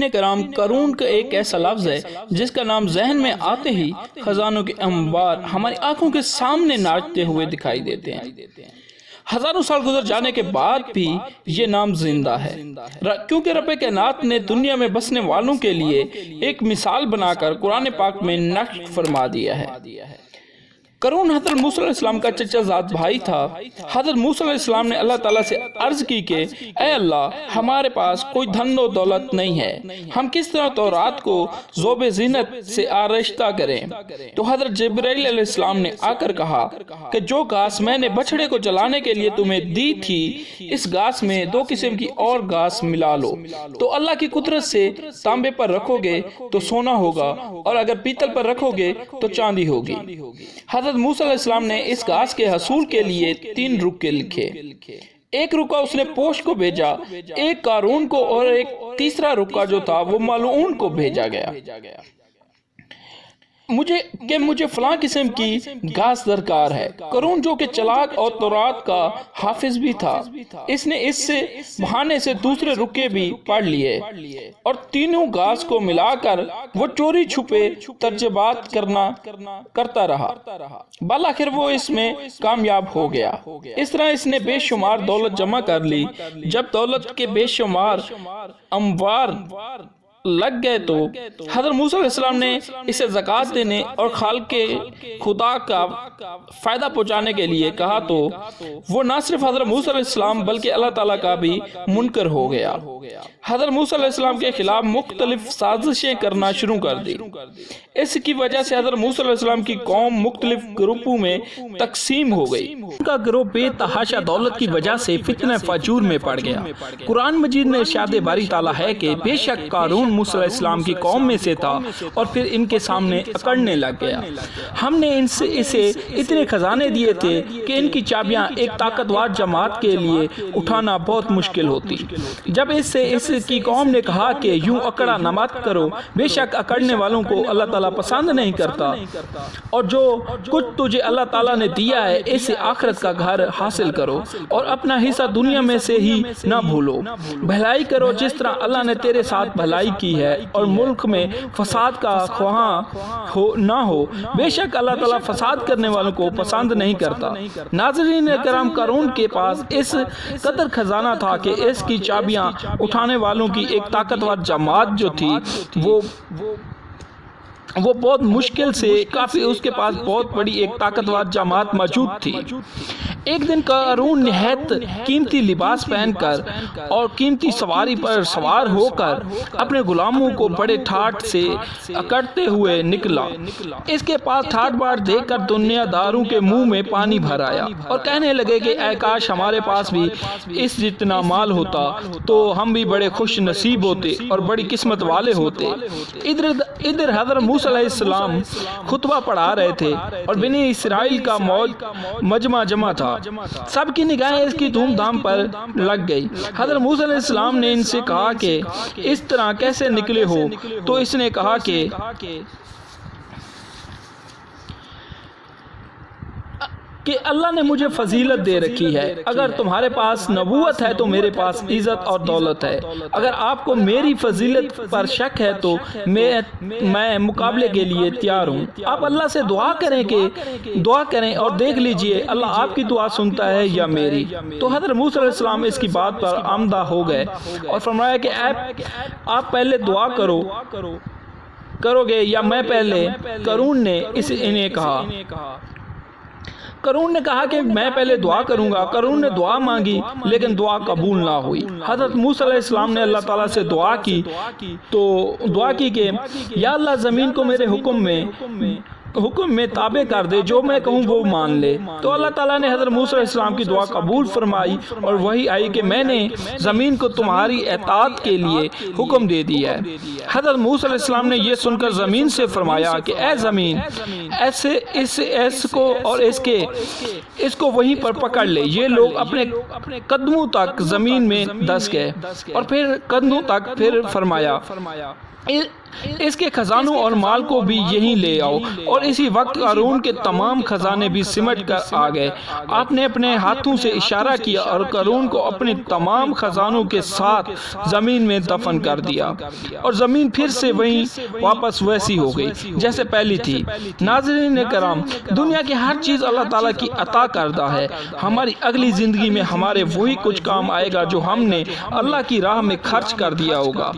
کرام قارون کا ایک ایسا لفظ ہے جس کا نام ذہن میں آتے ہی خزانوں کے انبار ہماری آنکھوں کے سامنے ناچتے ہوئے دکھائی دیتے ہیں۔ ہزاروں سال گزر جانے کے بعد بھی یہ نام زندہ ہے، کیونکہ رب کائنات نے دنیا میں بسنے والوں کے لیے ایک مثال بنا کر قرآن پاک میں نقش فرما دیا ہے۔ قارون حضرت موسیٰ علیہ السلام کا چچا زاد بھائی تھا۔ حضرت موسیٰ علیہ السلام نے اللہ تعالیٰ سے عرض کی کہ اے اللہ، ہمارے پاس کوئی دھن و دولت نہیں ہے، ہم کس طرح تورات کو ذوب زینت سے آرائشتہ کریں؟ تو حضرت جبرائیل علیہ السلام نے آ کر کہا کہ جو گھاس میں نے بچڑے کو جلانے کے لیے تمہیں دی تھی، اس گھاس میں 2 قسم کی اور گھاس ملا لو، تو اللہ کی قدرت سے تانبے پر رکھو گے تو سونا ہوگا، اور اگر پیتل پر رکھو گے تو چاندی ہوگی۔ حضرت موسیٰ علیہ السلام نے اس گھاس کے حصول کے لیے 3 رکے لکھے۔ ایک رکا اس نے پوش کو بھیجا، ایک قارون کو، اور ایک تیسرا رکا جو تھا وہ ملعون کو بھیجا گیا۔ مجھے فلاں قسم کی گھاس درکار ہے۔ قارون جو کہ چلاک اور تورات کا حافظ بھی تھا، اس نے اس سے بہانے سے دوسرے رکے بھی پڑھ لیے، اور تینوں گھاس کو ملا کر وہ چوری چھپے ترجمات کرتا رہا۔ بالآخر وہ اس میں کامیاب ہو گیا۔ اس طرح اس نے بے شمار دولت جمع کر لی۔ جب دولت کے بے شمار انبار لگ گئے تو حضرت موسیٰ علیہ السلام نے اسے زکوٰۃ دینے اور خالق خدا کا فائدہ پہنچانے کے لیے کہا، تو وہ نہ صرف حضرت موسیٰ علیہ السلام بلکہ اللہ تعالیٰ کا بھی منکر ہو گیا۔ حضرت موسیٰ علیہ السلام کے خلاف مختلف سازشیں کرنا شروع کر دی۔ اس کی وجہ سے حضرت موسیٰ علیہ السلام کی قوم مختلف گروپوں میں تقسیم ہو گئی۔ ان کا گروہ بے تحاشا دولت کی وجہ سے فتنہ فجور میں پڑ گیا۔ قرآن مجید میں ارشاد باری تعالیٰ ہے کہ بے شک قارون موسیٰ علیہ السلام کی قوم میں سے تھا اور پھر ان کے سامنے اکڑنے لگ گیا۔ ہم نے اسے اتنے خزانے دیے تھے کہ ان کی چابیاں ایک طاقتور جماعت کے لیے اٹھانا بہت مشکل ہوتی۔ جب اس کی قوم نے کہا کہ یوں اکڑا نہ مت کرو، بے شک اکڑنے والوں کو اللہ تعالیٰ پسند نہیں کرتا، اور جو کچھ تجھے اللہ تعالیٰ نے دیا ہے اس سے آخرت کا گھر حاصل کرو، اور اپنا حصہ دنیا میں سے ہی نہ بھولو، بھلائی کرو جس طرح اللہ نے تیرے ساتھ بھلائی کی ہے، اور ملک میں فساد کا خواہاں نہ ہو، بے شک اللہ تعالیٰ فساد کرنے والوں کو پسند نہیں کرتا۔ ناظرین کرام، قارون کے پاس اس قدر خزانہ تھا کہ اس کی چابیاں اٹھانے والوں کی ایک طاقتور جماعت جو تھی وہ بہت مشکل سے کافی، اس کے پاس بہت بڑی ایک طاقتور جماعت موجود تھی۔ ایک دن قارون نہایت قیمتی لباس پہن کر اور قیمتی سواری پر سوار ہو کر اپنے غلاموں کو بڑے ٹھاٹ سے اکڑتے ہوئے نکلا۔ اس کے پاس ٹھاٹ باٹ دیکھ کر دنیا داروں کے منہ میں پانی بھر آیا اور کہنے لگے کہ اے کاش ہمارے پاس بھی اس جتنا مال ہوتا تو ہم بھی بڑے خوش نصیب ہوتے اور بڑی قسمت والے ہوتے۔ ادھر حضرت موسیٰ علیہ السلام خطبہ پڑھا رہے تھے اور بنی اسرائیل کا مجمع جمع تھا۔ سب کی نگاہیں اس کی دھوم دھام پر لگ گئی۔ حضرت موسیٰ علیہ السلام نے ان سے کہا کہ اس طرح کیسے نکلے ہو؟ تو اس نے کہا کہ اللہ نے مجھے فضیلت دے رکھی ہے، اگر تمہارے پاس نبوت ہے تو میرے پاس عزت اور دولت ہے، اگر آپ کو میری فضیلت پر شک ہے تو میں مقابلے کے لیے تیار ہوں۔ آپ اللہ سے دعا کریں اور دیکھ لیجئے اللہ آپ کی دعا سنتا ہے یا میری۔ تو حضرت موسیٰ علیہ السلام اس کی بات پر آمدہ ہو گئے اور فرمایا کہ آپ پہلے دعا کرو گے یا میں پہلے؟ قارون نے انہیں کہا۔ قارون نے کہا کہ میں پہلے دعا کروں گا۔ قارون نے دعا مانگی لیکن دعا قبول نہ ہوئی۔ حضرت موسیٰ علیہ السلام نے اللہ تعالیٰ سے دعا کی کہ یا اللہ زمین کو میرے حکم میں تابع کر دے، جو میں کہوں وہ مان لے۔ تو اللہ تعالیٰ نے حضرت موسیٰ علیہ السلام کی دعا قبول فرمائی اور وہی آئی کہ میں نے زمین کو تمہاری اطاعت کے لیے حکم دے دیا ہے۔ حضرت موسیٰ علیہ السلام نے یہ سن کر زمین سے فرمایا کہ اے زمین، اس کو اور اس کو وہیں پر پکڑ لے۔ یہ لوگ اپنے قدموں تک زمین میں دس گئے اور پھر کندھوں تک، پھر فرمایا اس کے خزانوں اور مال کو بھی یہیں لے آؤ اور اسی وقت قارون کے تمام خزانے بھی سمٹ کر آ گئے۔ آپ نے اپنے ہاتھوں سے اشارہ کیا اور قارون کو اپنے تمام خزانوں کے ساتھ زمین میں دفن کر دیا، اور زمین پھر سے وہیں واپس ویسی ہو گئی جیسے پہلی تھی۔ ناظرین کرام، دنیا کی ہر چیز اللہ تعالیٰ کی عطا کردہ ہے۔ ہماری اگلی زندگی میں ہمارے وہی کچھ کام آئے گا جو ہم نے اللہ کی راہ میں خرچ کر دیا ہوگا۔